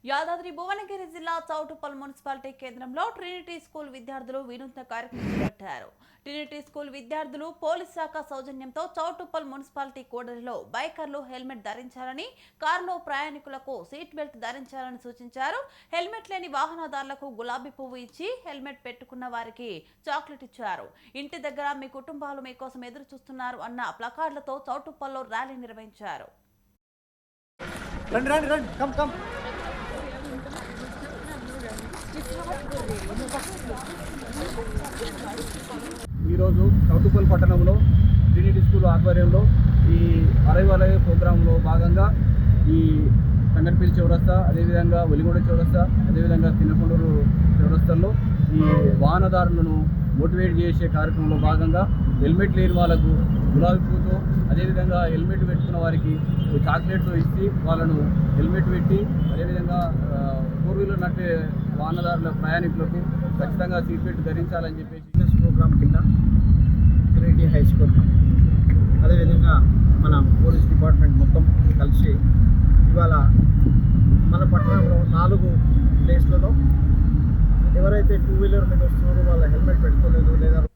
యాదాద్రి భువనగిరి జిల్లా చౌటుప్పల్ మున్సిపాలిటీ కేంద్రంలో Trinity school విద్యార్థులు వినూత్న కార్యక్రమం చేపట్టారు. ట్రినిటీ స్కూల్ విద్యార్థులు పోలీస్ శాఖ సౌజన్యంతో చౌటుప్పల్ మున్సిపాలిటీ కూడలిలో బైకర్లు హెల్మెట్ ధరించాలని, కారులో ప్రయాణికులకు సీట్ బెల్ట్ ధరించాలని సూచించారు. హెల్మెట్ లేని వాహనదారులకు గులాబీ పువ్వు ఇచ్చి హెల్మెట్ పెట్టుకున్న వారికి చాక్లెట్ ఇచ్చారు. ఇంటి దగ్గర మీ కుటుంబాలు మీకోసం ఎదురు చూస్తున్నారు అన్న ప్లకార్డులతో చౌటుప్పల్లో ర్యాలీ నిర్వహించారు. ఈరోజు చౌటుప్పల్ పట్టణంలో ట్రినిటీ స్కూల్ ఆధ్వర్యంలో ఈ అరైవలయ ప్రోగ్రాంలో భాగంగా ఈ సంగటిపల్లి చౌరస్తా, అదేవిధంగా ఒలిగొండ చౌరస్తా, అదేవిధంగా తినకొండూరు చౌరస్తాల్లో ఈ వాహనదారులను మోటివేట్ చేసే కార్యక్రమంలో భాగంగా హెల్మెట్ లేని వాళ్ళకు గులాబీ పూతో, అదేవిధంగా హెల్మెట్ పెట్టుకున్న వారికి చాక్లెట్తో ఇచ్చి వాళ్ళను హెల్మెట్ పెట్టి, అదేవిధంగా ఫోర్ వీలర్ నడిపే వాహనదారుల ప్రయాణికులకు ఖచ్చితంగా సీట్ బెల్ట్ ధరించాలని చెప్పేసి ఫిట్నెస్ ప్రోగ్రామ్ కింద ట్రినిటీ హై స్కూల్, అదేవిధంగా మన పోలీస్ డిపార్ట్మెంట్ మొత్తం కలిసి ఇవాళ మన పట్టణంలో 4 ప్లేస్లలో ఎవరైతే 2 వీలర్ మీద వస్తున్నారో వాళ్ళ హెల్మెట్ పెట్టుకోలేదు లేదా